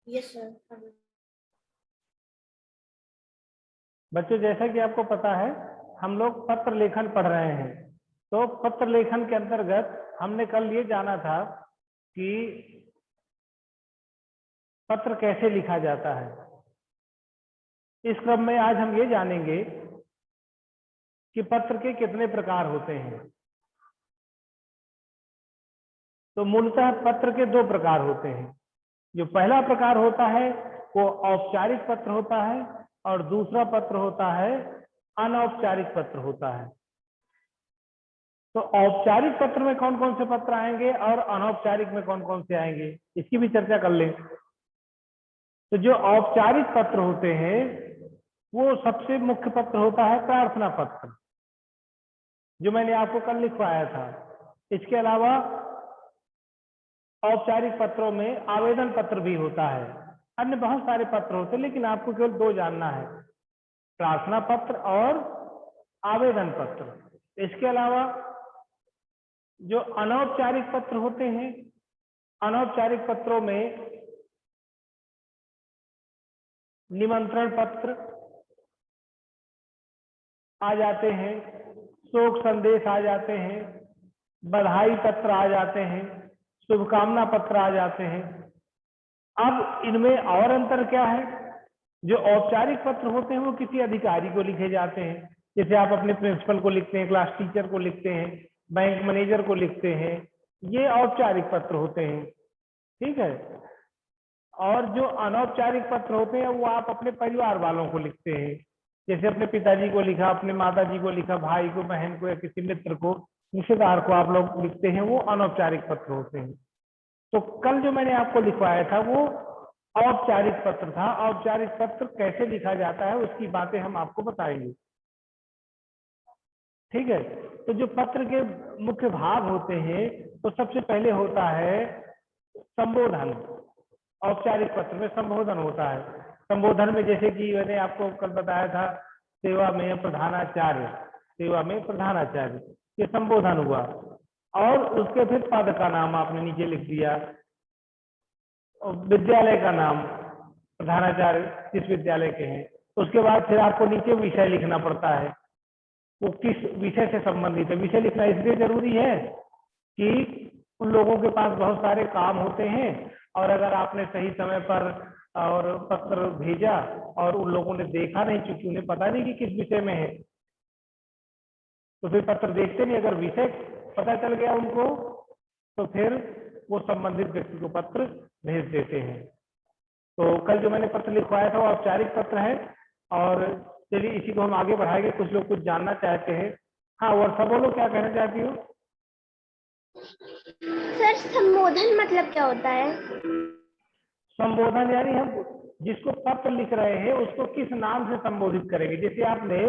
Yes sir. बच्चों जैसा कि आपको पता है हम लोग पत्र लेखन पढ़ रहे हैं। तो पत्र लेखन के अंतर्गत हमने कल ये जाना था कि पत्र कैसे लिखा जाता है। इस क्रम में आज हम ये जानेंगे कि पत्र के कितने प्रकार होते हैं। तो मूलतः पत्र के दो प्रकार होते हैं। जो पहला प्रकार होता है वो औपचारिक पत्र होता है और दूसरा पत्र होता है अनौपचारिक पत्र होता है। तो औपचारिक पत्र में कौन कौन से पत्र आएंगे और अनौपचारिक में कौन कौन से आएंगे, इसकी भी चर्चा कर लें। तो जो औपचारिक पत्र होते हैं वो सबसे मुख्य पत्र होता है प्रार्थना पत्र, जो मैंने आपको कल लिखवाया था। इसके अलावा औपचारिक पत्रों में आवेदन पत्र भी होता है, अन्य बहुत सारे पत्र होते हैं, लेकिन आपको केवल दो जानना है, प्रार्थना पत्र और आवेदन पत्र। इसके अलावा जो अनौपचारिक पत्र होते हैं, अनौपचारिक पत्रों में निमंत्रण पत्र आ जाते हैं, शोक संदेश आ जाते हैं, बधाई पत्र आ जाते हैं, शुभकामना पत्र आ जाते हैं। अब इनमें और अंतर क्या है? जो औपचारिक पत्र होते हैं वो किसी अधिकारी को लिखे जाते हैं, जैसे आप अपने प्रिंसिपल को लिखते हैं, क्लास टीचर को लिखते हैं, बैंक मैनेजर को लिखते हैं, ये औपचारिक पत्र होते हैं। ठीक है। और जो अनौपचारिक पत्र होते हैं वो आप अपने परिवार वालों को लिखते हैं, जैसे अपने पिताजी को लिखा, अपने माताजी को लिखा, भाई को, बहन को या किसी मित्र को, रिश्तेदार को आप लोग लिखते हैं, वो अनौपचारिक पत्र होते हैं। तो कल जो मैंने आपको लिखवाया था वो औपचारिक पत्र था। औपचारिक पत्र कैसे लिखा जाता है उसकी बातें हम आपको बताएंगे। ठीक है। तो जो पत्र के मुख्य भाग होते हैं, तो सबसे पहले होता है संबोधन। औपचारिक पत्र में संबोधन होता है। संबोधन में जैसे कि मैंने आपको कल बताया था, सेवा में प्रधानाचार्य, सेवा में प्रधानाचार्य, ये संबोधन हुआ। और उसके फिर पद का नाम आपने नीचे लिख दिया, और विद्यालय का नाम, प्रधानाचार्य जिस विद्यालय के हैं। उसके बाद फिर आपको नीचे विषय लिखना पड़ता है, वो किस विषय से संबंधित है। विषय लिखना इसलिए जरूरी है कि उन लोगों के पास बहुत सारे काम होते हैं, और अगर आपने सही समय पर और पत्र भेजा और उन लोगों ने देखा नहीं, क्योंकि उन्हें पता नहीं कि किस विषय में है, तो फिर पत्र देखते नहीं। अगर विषय पता चल गया उनको तो फिर वो संबंधित व्यक्ति को पत्र भेज देते हैं। तो कल जो मैंने पत्र लिखवाया था वो औपचारिक पत्र है। और चलिए इसी को हम आगे बढ़ाएंगे। कुछ लोग कुछ जानना चाहते हैं। हाँ वर्षा बोलो, क्या कहना चाहती हो? सर संबोधन मतलब क्या होता है? संबोधन यानी हम जिसको पत्र लिख रहे हैं उसको किस नाम से संबोधित करेंगे। जैसे आपने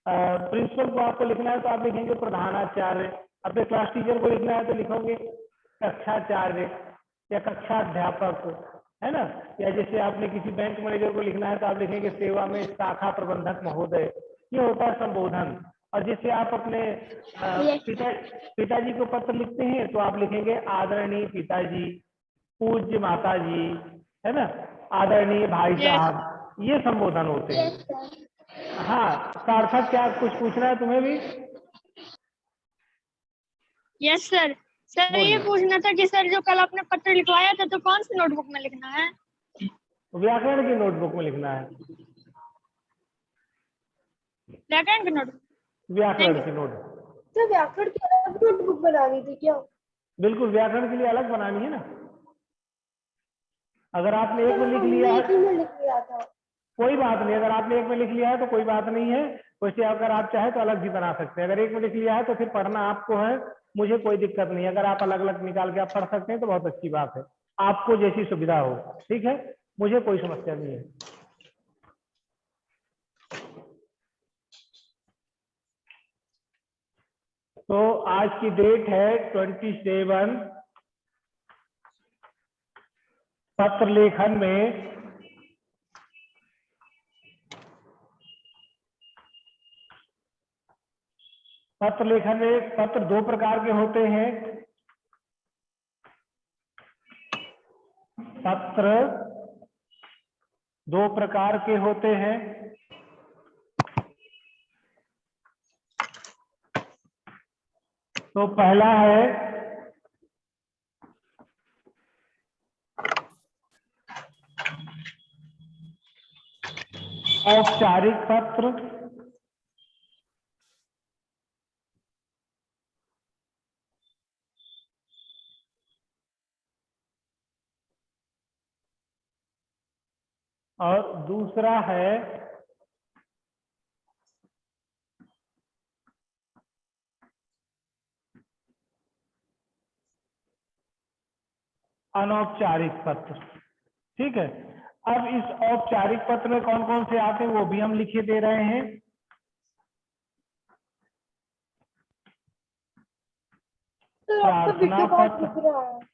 प्रिंसिपल को आपको लिखना है तो आप लिखेंगे प्रधानाचार्य, अपने क्लास टीचर को लिखना है तो लिखोगे कक्षाचार्य या कक्षाध्यापक, है ना। या जैसे आपने किसी बैंक मैनेजर को लिखना है तो आप लिखेंगे सेवा में शाखा प्रबंधक महोदय। ये होता है संबोधन। और जैसे आप अपने पिताजी को पत्र लिखते हैं तो आप लिखेंगे आदरणीय पिताजी, पूज्य माताजी, है ना, आदरणीय भाई साहब, ये संबोधन होते हैं। हाँ सार्थक, क्या कुछ पूछना है तुम्हें भी? Yes sir. सर ये पूछना था कि सर जो कल आपने पत्र लिखवाया था तो कौन सी नोटबुक में लिखना है? व्याकरण की नोटबुक में लिखना है। व्याकरण की नोटबुक? व्याकरण की नोटबुक। तो व्याकरण की अलग नोटबुक बनानी थी क्या? बिल्कुल, व्याकरण के लिए अलग बनानी है ना। अगर आपने एक में लिख लिया है था। कोई बात नहीं, अगर आपने एक में लिख लिया है तो कोई बात नहीं है। वैसे अगर आप चाहे तो अलग भी बना सकते हैं। अगर एक में लिख लिया है तो फिर पढ़ना आपको है, मुझे कोई दिक्कत नहीं है। अगर आप अलग अलग निकाल के आप पढ़ सकते हैं तो बहुत अच्छी बात है, आपको जैसी सुविधा हो। ठीक है, मुझे कोई समस्या नहीं है। तो आज की डेट है 27। पत्र लेखन में पत्र दो प्रकार के होते हैं। पत्र दो प्रकार के होते हैं। तो पहला है औपचारिक पत्र, और दूसरा है अनौपचारिक पत्र। ठीक है, अब इस औपचारिक पत्र में कौन कौन से आते हैं वो भी हम लिखे दे रहे हैं। सर आपका प्रार्थना वीडियो बहुत पत्र, दिख रहा है।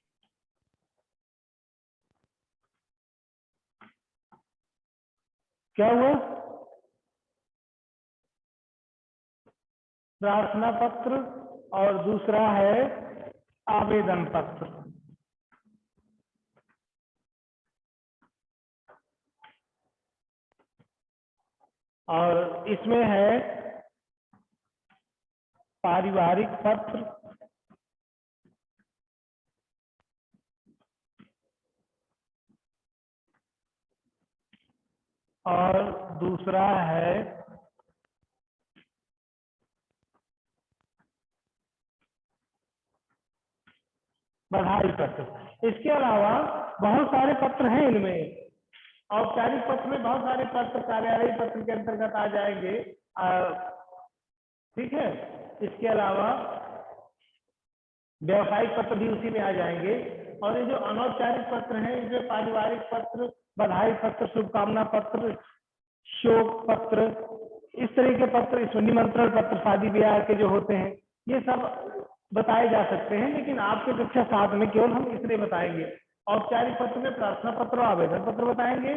क्या हुआ? प्रार्थना पत्र और दूसरा है आवेदन पत्र। और इसमें है पारिवारिक पत्र और दूसरा है बधाई पत्र। इसके अलावा बहुत सारे पत्र हैं इनमें। औपचारिक पत्र में बहुत सारे पत्र कार्यालयीय पत्र के अंतर्गत आ जाएंगे। ठीक है, इसके अलावा व्यवसायिक पत्र भी उसी में आ जाएंगे। और ये जो अनौपचारिक पत्र हैं, इसमें पारिवारिक पत्र, बधाई पत्र, शुभकामना पत्र, शोक पत्र, इस तरह के पत्र, इसमें निमंत्रण पत्र, शादी ब्याह के जो होते हैं, ये सब बताए जा सकते हैं। लेकिन आपके कक्षा 7 में केवल हम इतने बताएंगे। औपचारिक पत्र में प्रार्थना पत्र और आवेदन पत्र बताएंगे,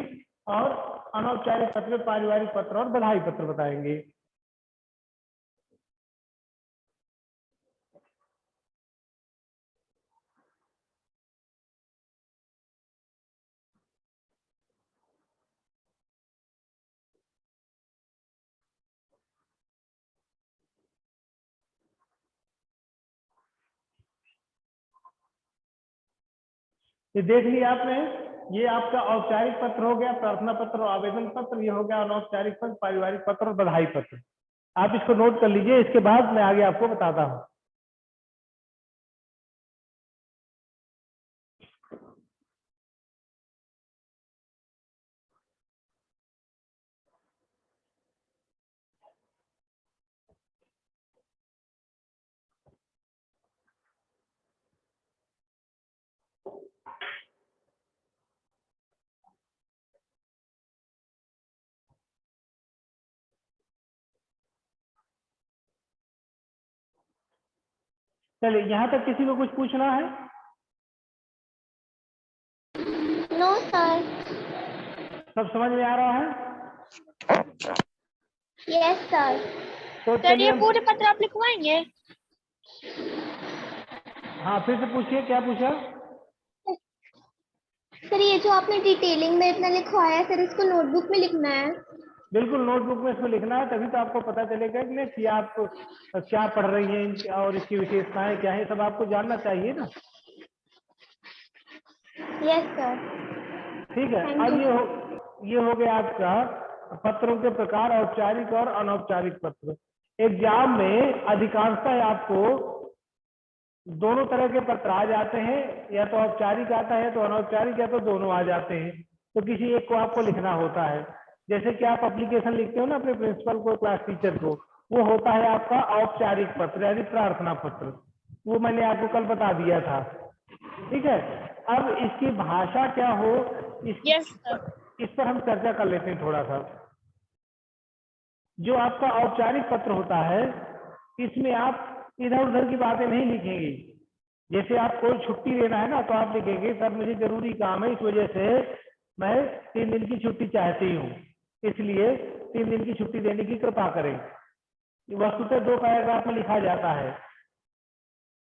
और अनौपचारिक पत्र में पारिवारिक पत्र और बधाई पत्र बताएंगे। ये देख लिया आपने, ये आपका औपचारिक पत्र हो गया, प्रार्थना पत्र और आवेदन पत्र। ये हो गया अनौपचारिक पत्र, पारिवारिक पत्र और बधाई पत्र। आप इसको नोट कर लीजिए, इसके बाद मैं आगे आपको बताता हूँ। चलिए, यहाँ तक किसी को कुछ पूछना है? No sir. सब समझ में आ रहा है? Yes sir. तो सर चलिए ये पूरे पत्र आप लिखवाएंगे? हाँ, फिर से पूछिए, क्या पूछा? सर ये जो आपने डिटेलिंग में इतना लिखवाया है सर, इसको नोटबुक में लिखना है? बिल्कुल नोटबुक में इसको लिखना है, तभी तो आपको पता चलेगा कि आप क्या पढ़ रही हैं और इसकी विशेषताएं क्या है, सब आपको जानना चाहिए ना। Yes sir. ठीक है, Thank अब you. ये हो गया आपका पत्रों के प्रकार, औपचारिक और अनौपचारिक पत्र। एग्जाम में अधिकांशतः आपको दोनों तरह के पत्र आ जाते हैं, या तो औपचारिक आता है तो अनौपचारिक, या तो दोनों आ जाते हैं। तो किसी एक को आपको लिखना होता है। जैसे कि आप एप्लीकेशन लिखते हो ना अपने प्रिंसिपल को, क्लास टीचर को, वो होता है आपका औपचारिक पत्र यानी प्रार्थना पत्र। वो मैंने आपको कल बता दिया था। ठीक है, अब इसकी भाषा क्या हो, यस सर। इस पर हम चर्चा कर लेते हैं थोड़ा सा। जो आपका औपचारिक पत्र होता है, इसमें आप इधर उधर की बातें नहीं लिखेंगे। जैसे आप कोई छुट्टी लेना है ना, तो आप लिखेंगे सर मुझे जरूरी काम है, इस वजह से मैं 3 दिन की छुट्टी चाहती हूँ, इसलिए 3 दिन की छुट्टी देने की कृपा करें। वस्तुतः 2 पैराग्राफ में लिखा जाता है।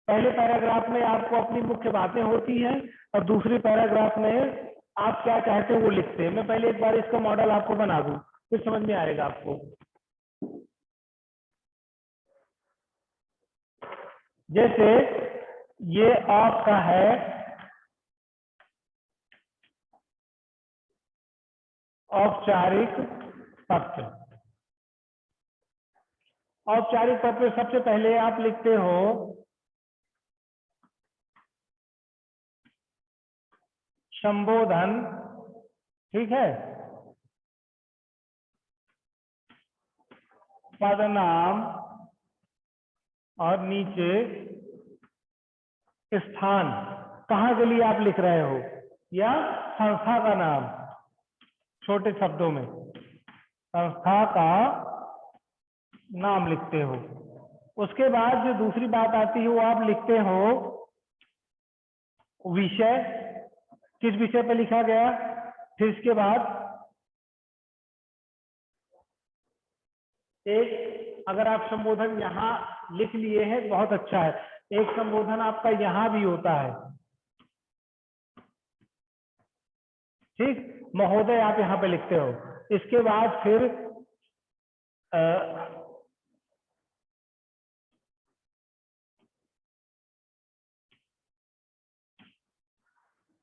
पहले पैराग्राफ में आपको अपनी मुख्य बातें होती हैं, और दूसरे पैराग्राफ में आप क्या चाहते हो वो लिखते हैं। मैं पहले एक बार इसका मॉडल आपको बना दूं, फिर समझ में आएगा आपको। जैसे ये आपका है औपचारिक पत्र। औपचारिक पत्र सबसे पहले आप लिखते हो संबोधन, ठीक है, पदनाम और नीचे स्थान कहाँ के लिए आप लिख रहे हो, या संस्था का नाम, छोटे शब्दों में संस्था का नाम लिखते हो। उसके बाद जो दूसरी बात आती है वो आप लिखते हो विषय, किस विषय पे लिखा गया। फिर इसके बाद एक, अगर आप संबोधन यहाँ लिख लिए हैं बहुत अच्छा है, एक संबोधन आपका यहाँ भी होता है, ठीक, महोदय आप यहाँ पे लिखते हो। इसके बाद फिर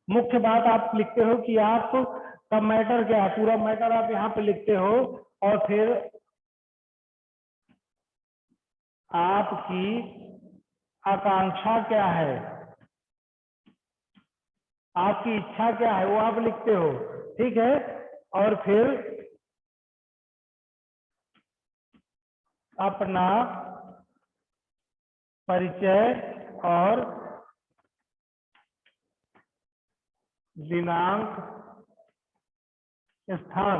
मुख्य बात आप लिखते हो कि आप का मैटर क्या है, पूरा मैटर आप यहाँ पे लिखते हो। और फिर आपकी आकांक्षा क्या है, आपकी इच्छा क्या है, वो आप लिखते हो, ठीक है। और फिर अपना परिचय और दिनांक, स्थान।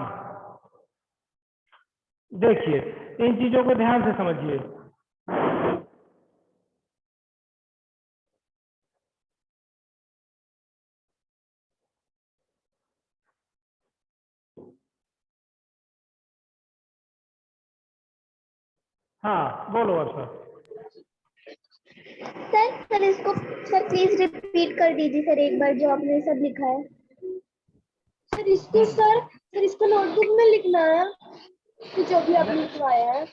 देखिए इन चीजों को ध्यान से समझिए। हाँ बोलो सर। सर इसको सर प्लीज रिपीट कर दीजिए सर एक बार जो आपने सब लिखा है। सर इसको सर इसको नोटबुक में लिखना है कि जो भी आपने लिखवाया है।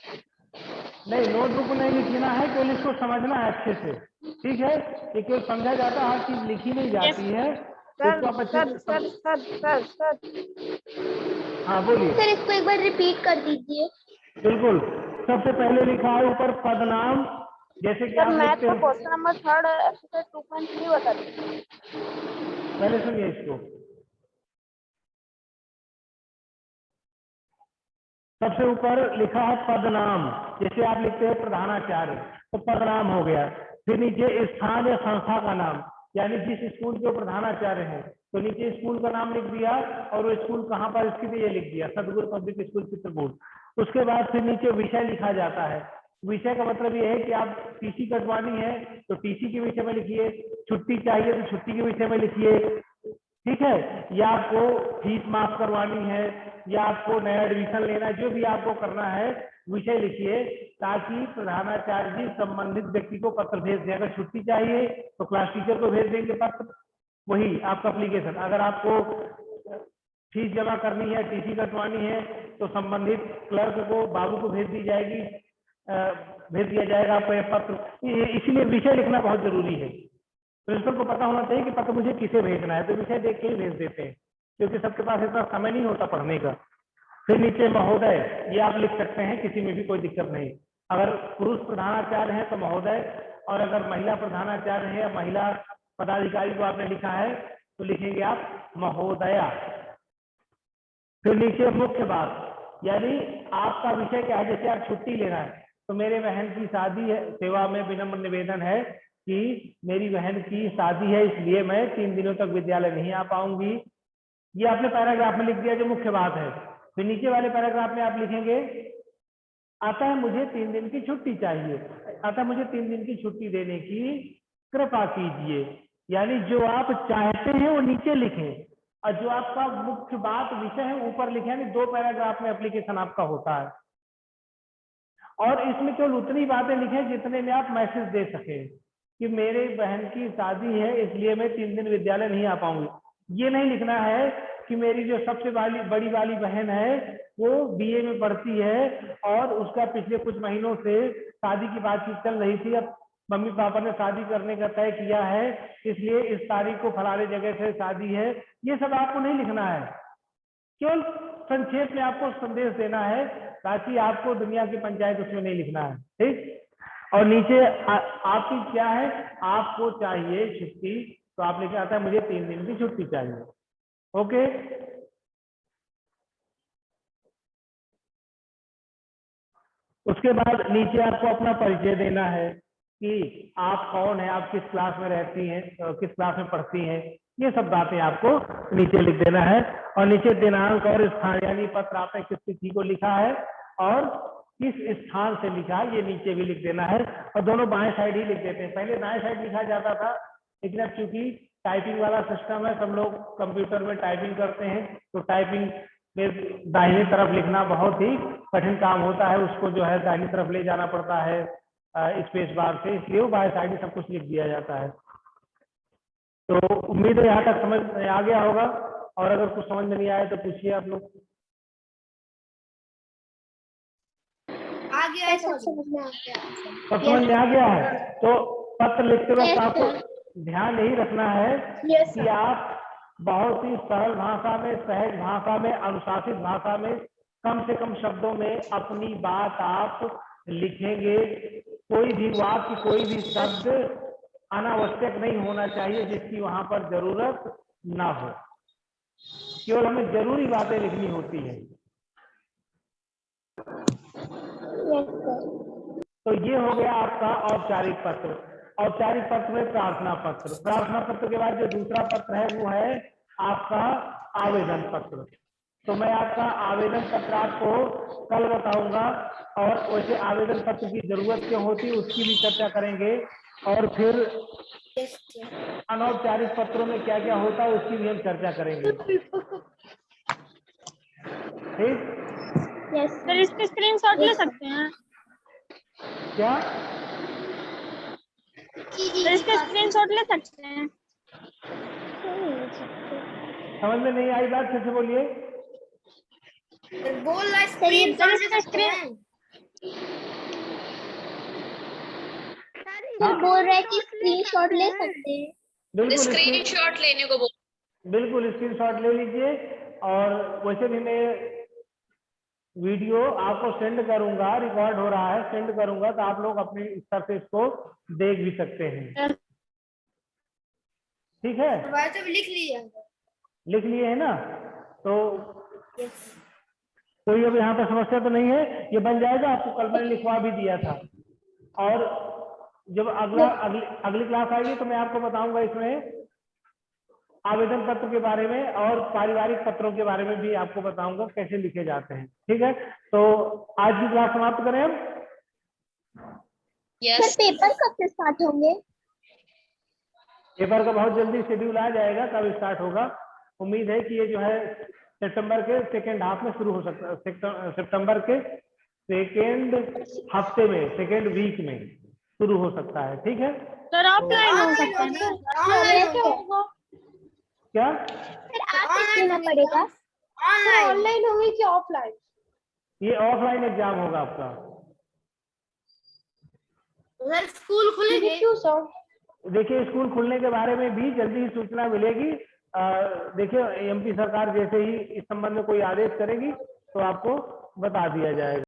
नहीं नोटबुक नहीं लिखना है, केवल इसको समझना है अच्छे से, ठीक है। ये केवल समझा जाता है, हर चीज लिखी नहीं जाती है। Sir sir sir sir sir sir हाँ बोलिए। सर इसको एक बार रिपीट कर दीजिए। बिल्कुल, सबसे पहले लिखा है ऊपर पदनाम, जैसे कि सर आप मैथ लिखते का हो। क्वेश्चन नंबर 3 एक्सरसाइज 2.3 बता दीजिए। पहले सुनिए इसको। सबसे ऊपर लिखा है पदनाम, जैसे आप लिखते हो प्रधानाचार्य, तो पदनाम हो गया। फिर नीचे स्थान या संस्था का नाम, यानी जिस स्कूल के प्रधानाचार्य हैं तो नीचे स्कूल का नाम लिख दिया, और वो स्कूल कहाँ पर स्थित है ये लिख दिया, सदगुरु पब्लिक स्कूल चित्रकूट। उसके बाद फिर नीचे विषय लिखा जाता है। विषय का मतलब ये है कि आप टीसी कटवानी है तो टीसी के विषय में लिखिए, छुट्टी चाहिए तो छुट्टी के विषय में लिखिए, ठीक है, या आपको फीस माफ करवानी है, या आपको नया एडमिशन लेना है, जो भी आपको करना है विषय लिखिए, ताकि प्रधानाचार्य जी संबंधित व्यक्ति को पत्र भेज दें। अगर छुट्टी चाहिए तो क्लास टीचर को भेज देंगे पत्र, वही आपका एप्लीकेशन। अगर आपको फीस जमा करनी है, टीसी कटवानी है, तो संबंधित क्लर्क को, बाबू को भेज दी जाएगी, भेज दिया जाएगा आपको यह पत्र। इसीलिए विषय लिखना बहुत जरूरी है। प्रिंसिपल को पता होना चाहिए कि पत्र मुझे किसे भेजना है, तो विषय देख के ही भेज देते हैं, क्योंकि सबके पास इतना समय नहीं होता पढ़ने का। फिर नीचे महोदय, ये आप लिख सकते हैं, किसी में भी कोई दिक्कत नहीं। अगर पुरुष प्रधानाचार्य है तो महोदय, और अगर महिला प्रधानाचार्य है या महिला पदाधिकारी को आपने लिखा है तो लिखेंगे आप महोदया। फिर नीचे मुख्य बात, यानी आपका विषय क्या है। जैसे आप छुट्टी लेना है तो मेरे बहन की शादी है, सेवा में विनम्र निवेदन है कि मेरी बहन की शादी है, इसलिए मैं 3 दिनों तक विद्यालय नहीं आ पाऊंगी। ये आपने पैराग्राफ में लिख दिया जो मुख्य बात है। फिर नीचे वाले पैराग्राफ में आप लिखेंगे अतः मुझे 3 दिन की छुट्टी चाहिए, अतः मुझे 3 दिन की छुट्टी देने की कृपा कीजिए। यानी जो आप चाहते हैं वो नीचे लिखें, और जो आपका मुख्य बात विषय है ऊपर लिखें। यानी 2 पैराग्राफ में एप्लीकेशन आपका होता है, और इसमें केवल उतनी बातें लिखें जितने में आप मैसेज दे सके कि मेरे बहन की शादी है इसलिए मैं 3 दिन विद्यालय नहीं आ पाऊंगी। ये नहीं लिखना है कि मेरी जो सबसे बड़ी वाली बहन है वो बीए में पढ़ती है और उसका पिछले कुछ महीनों से शादी की बातचीत चल रही थी, अब मम्मी पापा ने शादी करने का तय किया है, इसलिए इस तारीख को फलाने जगह से शादी है। ये सब आपको नहीं लिखना है, केवल संक्षेप में आपको संदेश देना है, ताकि आपको दुनिया की पंचायत उसमें नहीं लिखना है। ठीक। और नीचे आपकी क्या है, आपको चाहिए छुट्टी, तो आप लिखा आता है मुझे 3 दिन की छुट्टी चाहिए। ओके। उसके बाद नीचे आपको अपना परिचय देना है कि आप कौन है, आप किस क्लास में रहती हैं, किस क्लास में पढ़ती हैं, ये सब बातें आपको नीचे लिख देना है। और नीचे दिनांक और स्थान, यानी पत्र आपने किस तिथि को लिखा है और किस स्थान से लिखा है, ये नीचे भी लिख देना है। और दोनों बाएं साइड ही लिख देते हैं, पहले दाएं साइड लिखा जाता था, लेकिन अब चूंकि टाइपिंग वाला सिस्टम है, सब लोग कंप्यूटर में टाइपिंग करते हैं, तो टाइपिंग में दाहिनी तरफ लिखना बहुत ही कठिन काम होता है, उसको जो है दाहिनी तरफ ले जाना पड़ता है स्पेस बार से, इसलिए वो बाएं साइड में सब कुछ लिख दिया जाता है। तो उम्मीद है यहाँ तक समझ में आ गया होगा, और अगर कुछ समझ में नहीं आए तो पूछिए आप लोग। आ गया है, सब समझ में आ गया। सब समझ में आ गया है। तो पत्र लिखते वक्त आपको ध्यान यही रखना है कि आप बहुत ही सरल भाषा में, सहज भाषा में, अनुशासित भाषा में, कम से कम शब्दों में अपनी बात आप लिखेंगे। कोई भी वाक्य, कोई भी शब्द अनावश्यक नहीं होना चाहिए जिसकी वहां पर जरूरत ना हो, केवल हमें जरूरी बातें लिखनी होती है। तो ये हो गया आपका औपचारिक पत्र। औपचारिक पत्र में प्रार्थना पत्र। प्रार्थना पत्र के बाद जो दूसरा पत्र है वो है आपका आवेदन पत्र। तो मैं आपका आवेदन पत्र आपको कल बताऊंगा, और वैसे आवेदन पत्र की जरूरत क्यों होती है उसकी भी चर्चा करेंगे, और फिर अनौपचारिक पत्रों में क्या क्या होता है उसकी भी हम चर्चा करेंगे। ठीक। सर इसके स्क्रीनशॉट ले सकते हैं क्या? सर इसके स्क्रीनशॉट ले सकते हैं? समझ में नहीं आई बात, फिर से बोलिए। बोल रहा सर इसका स्क्रीन सर बोल रहे कि स्क्रीनशॉट ले सकते हैं। बिल्कुल स्क्रीनशॉट लेने को बोल, बिल्कुल स्क्रीनशॉट ले लीजिए। और वैसे भी मैं वीडियो आपको सेंड करूंगा, रिकॉर्ड हो रहा है, सेंड करूंगा, तो आप लोग अपने स्तर से इसको देख भी सकते हैं। ठीक है, लिख लिया, लिख लिए है ना? तो कोई अब यहाँ पे समस्या तो नहीं है, ये बन जाएगा। आपको कल मैंने लिखवा भी दिया था, और जब अगली क्लास आएगी तो मैं आपको बताऊंगा इसमें आवेदन पत्र के बारे में, और पारिवारिक पत्रों के बारे में भी आपको बताऊंगा कैसे लिखे जाते हैं। ठीक है, तो आज की क्लास समाप्त करें हम। सर पेपर कब से स्टार्ट होंगे? पेपर का बहुत जल्दी शेड्यूल आ जाएगा, कब स्टार्ट होगा। उम्मीद है कि ये जो है सितंबर के सेकेंड हाफ में शुरू हो सकता है, सितंबर के सेकेंड हफ्ते में, सेकेंड वीक में शुरू हो सकता है। ठीक है सर ऑफलाइन हो सकता है ना? क्या? फिर आके देना पड़ेगा। ऑनलाइन होगी कि ऑफलाइन? ये ऑफलाइन एग्जाम होगा आपका। स्कूल खुलेंगे क्यों सर? देखिए, स्कूल खुलने के बारे में भी जल्दी ही सूचना मिलेगी। देखिए, एमपी सरकार जैसे ही इस संबंध में कोई आदेश करेगी तो आपको बता दिया जाएगा।